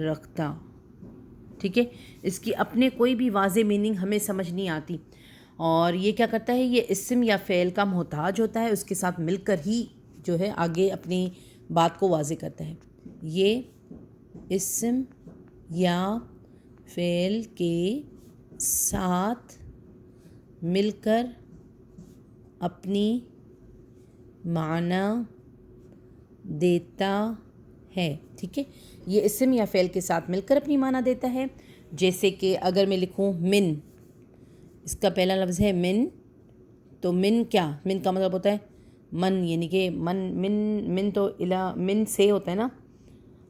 رکھتا. ٹھیک ہے، اس کی اپنے کوئی بھی واضح میننگ ہمیں سمجھ نہیں آتی، اور یہ کیا کرتا ہے، یہ اسم یا فعل کا محتاج ہوتا ہے، اس کے ساتھ مل کر ہی جو ہے آگے اپنی بات کو واضح کرتا ہے. یہ اسم یا فعل کے ساتھ مل کر اپنی معنی دیتا ہے. ٹھیک ہے، یہ اسم یا فعل کے ساتھ مل کر اپنی معنی دیتا ہے. جیسے کہ اگر میں لکھوں من، اس کا پہلا لفظ ہے من، تو من کیا، من کا مطلب ہوتا ہے من، یعنی کہ من تو من سے ہوتا ہے نا،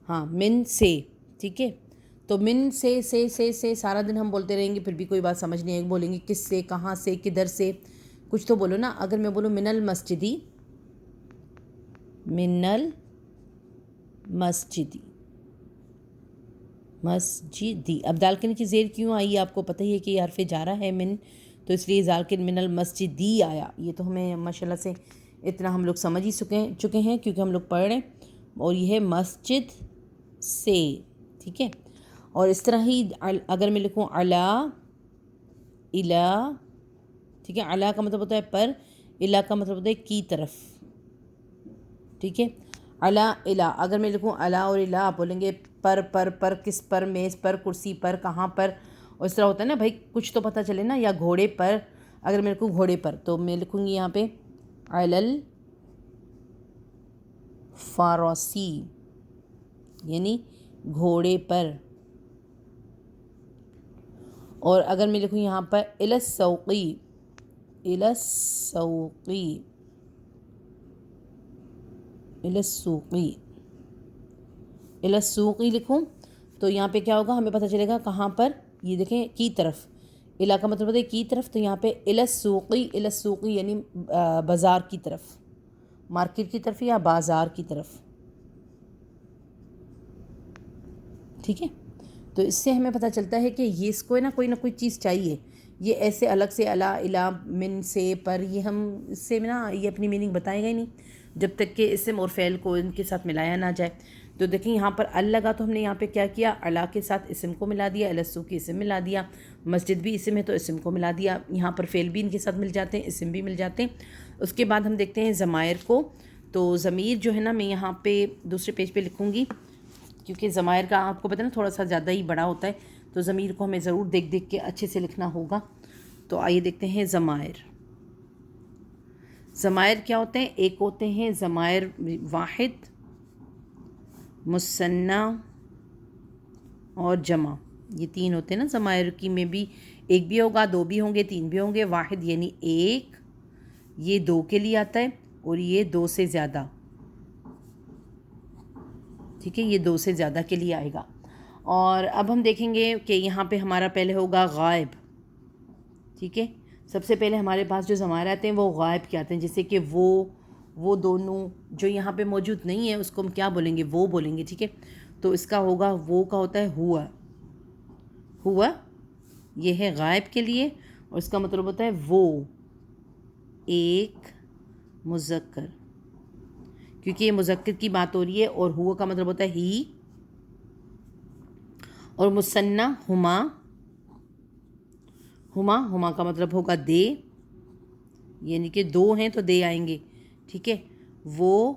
ہاں من سے. ٹھیک ہے، تو من سے سارا دن ہم بولتے رہیں گے پھر بھی کوئی بات سمجھ نہیں آئے گی. بولیں گے کس سے، کہاں سے، کدھر سے، کچھ تو بولو نا. اگر میں بولوں من المسجدی، من المسجدی، مسجدی، اب دال کے نیچے زیر کیوں آئی آپ کو پتہ ہی ہے کہ یہ حرف جارہ ہے من، تو اس لیے زال کے من المسجدی آیا. یہ تو ہمیں ماشاءاللہ سے اتنا ہم لوگ سمجھ ہی چکے ہیں کیونکہ ہم لوگ پڑھ رہے ہیں. اور یہ ہے مسجد سے. ٹھیک ہے، اور اس طرح ہی اگر میں لکھوں علا، الا، ٹھیک ہے، علا کا مطلب ہوتا ہے پر، الا کا مطلب ہوتا ہے کی طرف. ٹھیک ہے، علا الا، اگر میں لکھوں علا اور الا، آپ بولیں گے پر کس پر، میز پر، کرسی پر، کہاں پر. اور اس طرح ہوتا ہے نا بھائی کچھ تو پتہ چلے نا. یا گھوڑے پر، اگر میں لکھوں گھوڑے پر تو میں لکھوں گی یہاں پہ علل فارسی، یعنی گھوڑے پر. اور اگر میں لکھوں یہاں پر الاسوقی، الاسوقی، الاسوقی، الاسوقی لکھوں تو یہاں پہ کیا ہوگا، ہمیں پتہ چلے گا کہاں پر. یہ دیکھیں کی طرف، الا کا مطلب ہوتا ہے کی طرف، تو یہاں پہ الاسوقی، الاسوقی یعنی بازار کی طرف، مارکیٹ کی طرف یا بازار کی طرف. ٹھیک ہے، تو اس سے ہمیں پتہ چلتا ہے کہ یہ اس کو نہ کوئی چیز چاہیے. یہ ایسے الگ سے الا، الا، من، سے، پر، یہ ہم اس سے نا یہ اپنی میننگ بتائے گا ہی نہیں جب تک کہ اسم اور فعل کو ان کے ساتھ ملایا نہ جائے. تو دیکھیں یہاں پر ال لگا تو ہم نے یہاں پہ کیا کیا، الا کے ساتھ اسم کو ملا دیا، السو کی اسم ملا دیا. مسجد بھی اسم ہے تو اسم کو ملا دیا. یہاں پر فعل بھی ان کے ساتھ مل جاتے ہیں، اسم بھی مل جاتے ہیں. اس کے بعد ہم دیکھتے ہیں ضمائر کو. تو ضمیر جو ہے نا میں یہاں پہ دوسرے پیج پہ لکھوں گی کیونکہ ضمائر کا آپ کو پتہ نا تھوڑا سا زیادہ ہی بڑا ہوتا ہے، تو ضمیر کو ہمیں ضرور دیکھ کے اچھے سے لکھنا ہوگا. تو آئیے دیکھتے ہیں ضمائر. ضمائر کیا ہوتے ہیں، ایک ہوتے ہیں ضمائر واحد، مثنیٰ اور جمع. یہ تین ہوتے ہیں نا ضمائر کی میں بھی. ایک بھی ہوگا، دو بھی ہوں گے، تین بھی ہوں گے. واحد یعنی ایک، یہ دو کے لیے آتا ہے، اور یہ دو سے زیادہ. ٹھیک ہے، یہ دو سے زیادہ کے لیے آئے گا. اور اب ہم دیکھیں گے کہ یہاں پہ ہمارا پہلے ہوگا غائب. ٹھیک ہے، سب سے پہلے ہمارے پاس جو ضمائر آتے ہیں وہ غائب کے آتے ہیں. جیسے کہ وہ دونوں جو یہاں پہ موجود نہیں ہے اس کو ہم کیا بولیں گے، وہ بولیں گے. ٹھیک ہے، تو اس کا ہوگا، وہ کا ہوتا ہے ہوا. ہوا یہ ہے غائب کے لیے، اور اس کا مطلب ہوتا ہے وہ، ایک مذکر، کیونکہ یہ مذکر کی بات ہو رہی ہے. اور ہوا کا مطلب ہوتا ہے ہی. اور مثنیٰ ہما، ہما کا مطلب ہوگا دے، یعنی کہ دو ہیں تو دے آئیں گے. ٹھیک ہے، وہ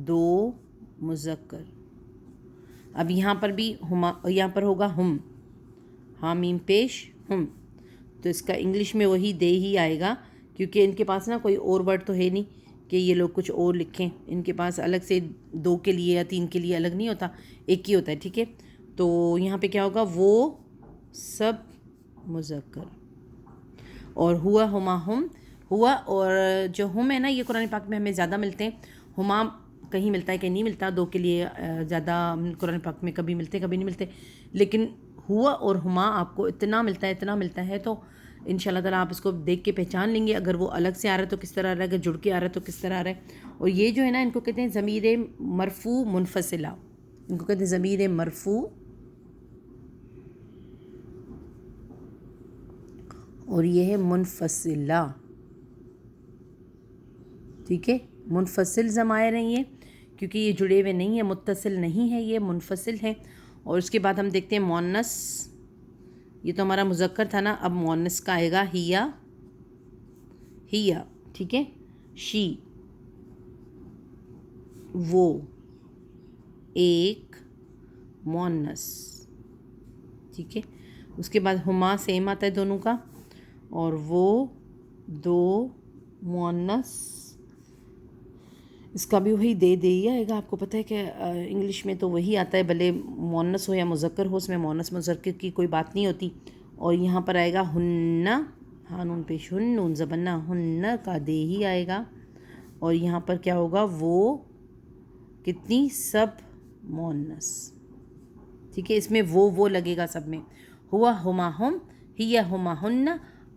دو مذکر. اب یہاں پر بھی ہما، یہاں پر ہوگا ہم، ہاں میم پیش ہم، تو اس کا انگلش میں وہی دے ہی آئے گا کیونکہ ان کے پاس نا کوئی اور ورڈ تو ہے نہیں کہ یہ لوگ کچھ اور لکھیں. ان کے پاس الگ سے دو کے لیے یا تین کے لیے الگ نہیں ہوتا، ایک ہی ہوتا ہے. ٹھیک ہے، تو یہاں پہ کیا ہوگا، وہ سب مذکر. اور ہوا، ہما، ہم. ہوا اور جو ہم ہے نا یہ قرآن پاک میں ہمیں زیادہ ملتے ہیں. ہما کہیں ملتا ہے کہیں نہیں ملتا، دو کے لیے زیادہ قرآن پاک میں کبھی ملتے کبھی نہیں ملتے. لیکن ہوا اور ہما آپ کو اتنا ملتا ہے تو ان شاء اللہ تعالیٰ آپ اس کو دیکھ کے پہچان لیں گے. اگر وہ الگ سے آ رہا ہے تو کس طرح آ رہا ہے، اگر جڑ کے آ رہا ہے تو کس طرح آ رہا ہے. اور یہ جو ہے نا ان کو کہتے ہیں ضمیر مرفوع منفصلہ. ان کو کہتے ہیں ضمیر مرفوع، اور یہ ہے منفصلہ. ٹھیک ہے، منفصل ضمائر ہیں یہ، کیونکہ یہ جڑے ہوئے نہیں ہیں، متصل نہیں ہے، یہ منفصل ہیں. اور اس کے بعد ہم دیکھتے ہیں مؤنث. یہ تو ہمارا مذکر تھا نا. اب مؤنث کا آئے گا ہیا. ہیا ٹھیک ہے. شی وہ ایک مؤنث ٹھیک ہے. اس کے بعد ہما سیم آتا ہے دونوں کا, اور وہ دو مؤنث. اس کا بھی وہی دے ہی آئے گا. آپ کو پتہ ہے کہ انگلش میں تو وہی آتا ہے, بھلے مؤنث ہو یا مذکر ہو, اس میں مؤنث مذکر کی کوئی بات نہیں ہوتی. اور یہاں پر آئے گا ہن, ہانون پیش ہن, نون زبر ہن کا دے ہی آئے گا. اور یہاں پر کیا ہوگا, وہ کتنی سب مؤنث ٹھیک ہے. اس میں وہ لگے گا سب میں. ہوا ہما ہم, ہی ہما ہن,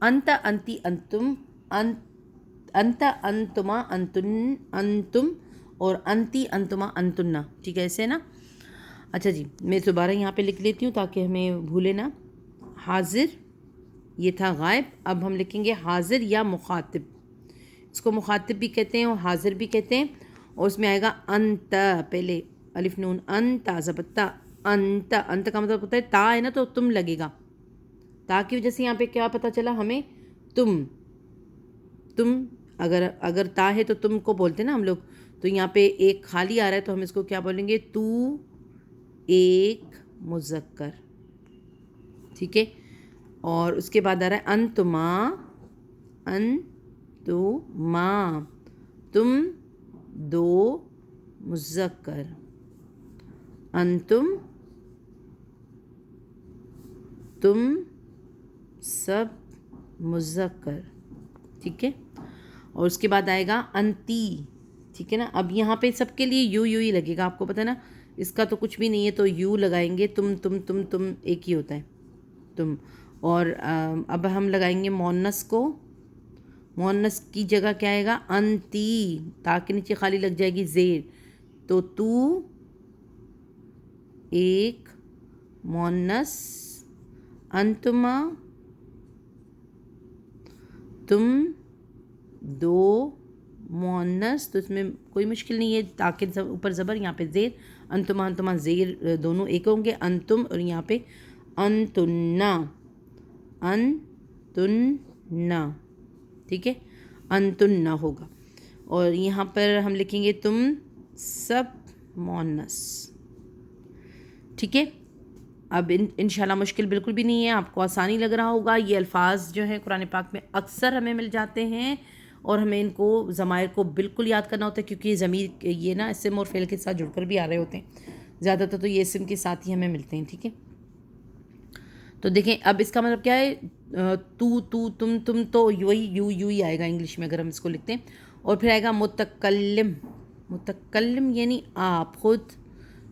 انت انتی انتم, انت انتما انتن انتم, اور انتی انتما انتنا. ٹھیک ہے ایسے نا. اچھا جی, میں دوبارہ یہاں پہ لکھ لیتی ہوں تاکہ ہمیں بھولے نا. حاضر یہ تھا غائب. اب ہم لکھیں گے حاضر یا مخاطب. اس کو مخاطب بھی کہتے ہیں اور حاضر بھی کہتے ہیں. اور اس میں آئے گا انت, پہلے الف نون انت زبر انت. انت کا مطلب ہوتا ہے تا ہے نا, تو تم لگے گا. تا کی وجہ سے یہاں پہ کیا پتہ چلا ہمیں, تم. اگر تا ہے تو تم کو بولتے نا ہم لوگ. تو یہاں پہ ایک خالی آ رہا ہے تو ہم اس کو کیا بولیں گے, تو ایک مذکر ٹھیک ہے. اور اس کے بعد آ رہا ہے انتما, انتما تم دو مذکر, انتم تم سب مذکر ٹھیک ہے. اور اس کے بعد آئے گا انتی ٹھیک ہے نا. اب یہاں پہ سب کے لیے یو ہی لگے گا. آپ کو پتہ ہے نا اس کا تو کچھ بھی نہیں ہے, تو یو لگائیں گے. تم ایک ہی ہوتا ہے تم. اور اب ہم لگائیں گے مؤنث کو. مؤنث کی جگہ کیا آئے گا, انتی. تا کے نیچے خالی لگ جائے گی زیر, تو ایک مؤنث, انتما تم دو مؤنث. تو اس میں کوئی مشکل نہیں ہے, تاکہ اوپر زبر یہاں پہ زیر. انتما زیر دونوں ایک ہوں گے. انتم اور یہاں پہ انتنا, انتنا ٹھیک ہے. انتنا ہوگا. اور یہاں پر ہم لکھیں گے تم سب مؤنث ٹھیک ہے. اب انشاءاللہ مشکل بالکل بھی نہیں ہے, آپ کو آسانی لگ رہا ہوگا. یہ الفاظ جو ہیں قرآن پاک میں اکثر ہمیں مل جاتے ہیں, اور ہمیں ان کو ضمائر کو بالکل یاد کرنا ہوتا ہے, کیونکہ یہ ضمیر یہ نا اسم اور فعل کے ساتھ جڑ کر بھی آ رہے ہوتے ہیں. زیادہ تر تو یہ اسم کے ساتھ ہی ہمیں ملتے ہیں ٹھیک ہے. تو دیکھیں اب اس کا مطلب کیا ہے, تو تم تو وہی یو ہی آئے گا انگلش میں اگر ہم اس کو لکھتے ہیں. اور پھر آئے گا متکلم. متکلم یعنی آپ خود.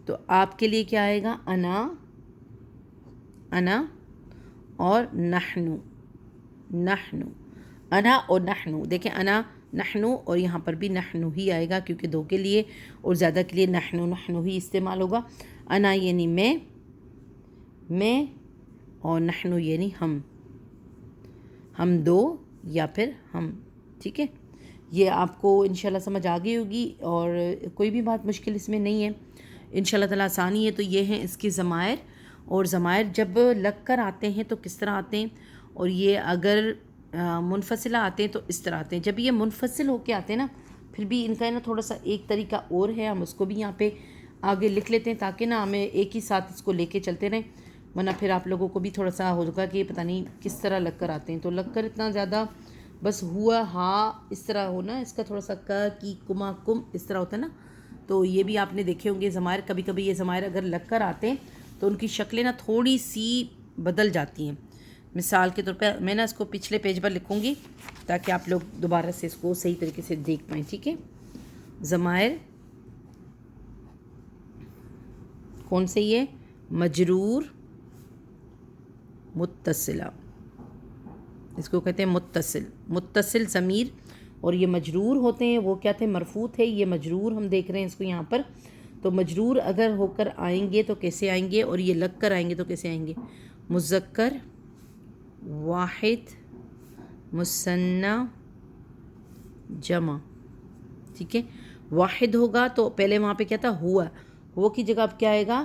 تو آپ کے لیے کیا آئے گا, انا اور نحنو. انا اور نحنو. دیکھیں انا نحنو, اور یہاں پر بھی نحنو ہی آئے گا, کیونکہ دو کے لیے اور زیادہ کے لیے نحنو ہی استعمال ہوگا. انا یعنی میں, اور نحنو یعنی ہم دو یا پھر ہم ٹھیک ہے. یہ آپ کو انشاءاللہ سمجھ آ گئی ہوگی, اور کوئی بھی بات مشکل اس میں نہیں ہے انشاءاللہ تعالیٰ, آسانی ہے. تو یہ ہیں اس کی ضمائر. اور ضمائر جب لگ کر آتے ہیں تو کس طرح آتے ہیں, اور یہ اگر منفصلہ آتے ہیں تو اس طرح آتے ہیں. جب یہ منفصل ہو کے آتے ہیں نا, پھر بھی ان کا نا تھوڑا سا ایک طریقہ اور ہے, ہم اس کو بھی یہاں پہ آگے لکھ لیتے ہیں تاکہ نا ہمیں ایک ہی ساتھ اس کو لے کے چلتے رہیں, ورنہ پھر آپ لوگوں کو بھی تھوڑا سا ہوگا کہ پتہ نہیں کس طرح لگ کر آتے ہیں. تو لگ کر اتنا زیادہ بس ہوا ہا اس طرح ہونا, اس کا تھوڑا سا کی کما کم اس طرح ہوتا ہے نا. تو یہ بھی آپ نے دیکھے ہوں گے ضمائر. کبھی کبھی یہ ضمائر اگر لگ کر آتے ہیں تو ان کی شکلیں نا تھوڑی سی بدل جاتی ہیں. مثال کے طور پہ میں نا اس کو پچھلے پیج پر لکھوں گی تاکہ آپ لوگ دوبارہ سے اس کو صحیح طریقے سے دیکھ پائیں ٹھیک ہے. ضمائر کون سے, یہ مجرور متصلہ, اس کو کہتے ہیں متصل ضمیر. اور یہ مجرور ہوتے ہیں, وہ کیا تھے, مرفوع تھے. یہ مجرور ہم دیکھ رہے ہیں اس کو یہاں پر. تو مجرور اگر ہو کر آئیں گے تو کیسے آئیں گے, اور یہ لگ کر آئیں گے تو کیسے آئیں گے. مذکر واحد مثنی جمع ٹھیک ہے. واحد ہوگا تو پہلے وہاں پہ کیا تھا, ہوا کی جگہ اب کیا آئے گا,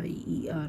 HIER,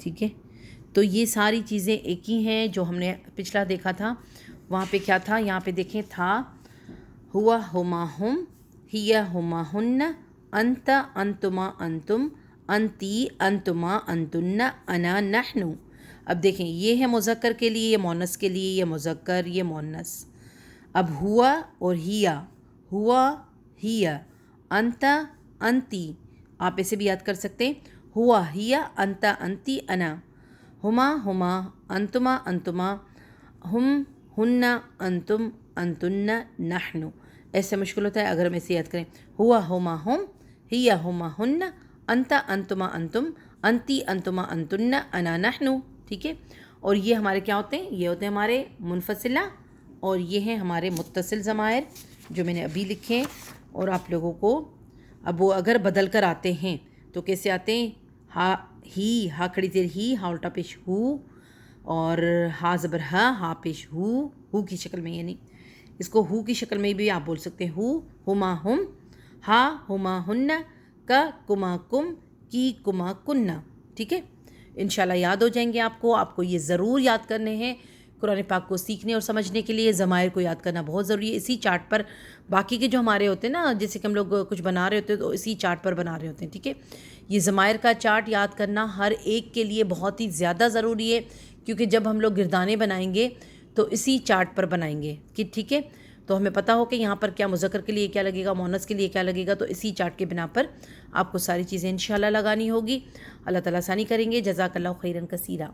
ٹھیک ہے، تو یہ ساری چیزیں ایک ہی ہیں جو ہم نے پچھلا دیکھا تھا. وہاں پہ کیا تھا؟ یہاں پہ دیکھیں تھا ہوا ہما ہم، ہیا ہما ہن، انت انتما انتم، انتی انتما انتن، انا نحن. اب دیکھیں یہ ہے مذکر کے لیے، یہ مونس کے لیے، یہ مذکر، یہ مونس. اب ہوا اور ہیا، ہوا ہیا، انت انتی، آپ اسے بھی یاد کر سکتے ہیں. ہوا ہیا انت انتی انا. ہما ہما، انتما انتما، ہم ہن، انتم انتن، نحن. ایسے مشکل ہوتا ہے اگر ہم اسے یاد کریں. ہوا ہما ہم، ہیا ہما ہن، انت انتما انتم، انتی انتما انتن، انا نحن. ٹھیک ہے، اور یہ ہمارے کیا ہوتے ہیں؟ یہ ہوتے ہیں ہمارے منفصلہ، اور یہ ہیں ہمارے متصل ضمائر جو میں نے ابھی لکھے. اور آپ لوگوں کو اب وہ اگر بدل کر آتے ہیں تو کیسے آتے ہیں؟ ہا ہی، ہا کھڑی زیر ہی، ہا الٹا پیش ہو، اور ہا زبر ہا پیش ہو کی شکل میں، یعنی اس کو ہو کی شکل میں بھی آپ بول سکتے ہیں. ہو ہما ہم، ہا ہما ہن، کا کما کم، کی کما کننا. ٹھیک ہے، انشاءاللہ یاد ہو جائیں گے آپ کو یہ ضرور یاد کرنے ہیں. قرآن پاک کو سیکھنے اور سمجھنے کے لیے ضمائر کو یاد کرنا بہت ضروری ہے. اسی چارٹ پر باقی کے جو ہمارے ہوتے ہیں نا، جیسے کہ ہم لوگ کچھ بنا رہے ہوتے ہیں تو اسی چارٹ پر بنا رہے ہوتے ہیں. ٹھیک ہے، یہ ضمائر کا چارٹ یاد کرنا ہر ایک کے لیے بہت ہی زیادہ ضروری ہے، کیونکہ جب ہم لوگ گردانے بنائیں گے تو اسی چارٹ پر بنائیں گے کہ ٹھیک ہے، تو ہمیں پتہ ہو کہ یہاں پر کیا مذکر کے لیے کیا لگے گا، مونس کے لیے کیا لگے گا. تو اسی چارٹ کے بنا پر آپ کو ساری چیزیں انشاءاللہ لگانی ہوگی. اللہ تعالیٰ آسانی کریں گے. جزاک اللہ خیرن کثیرہ.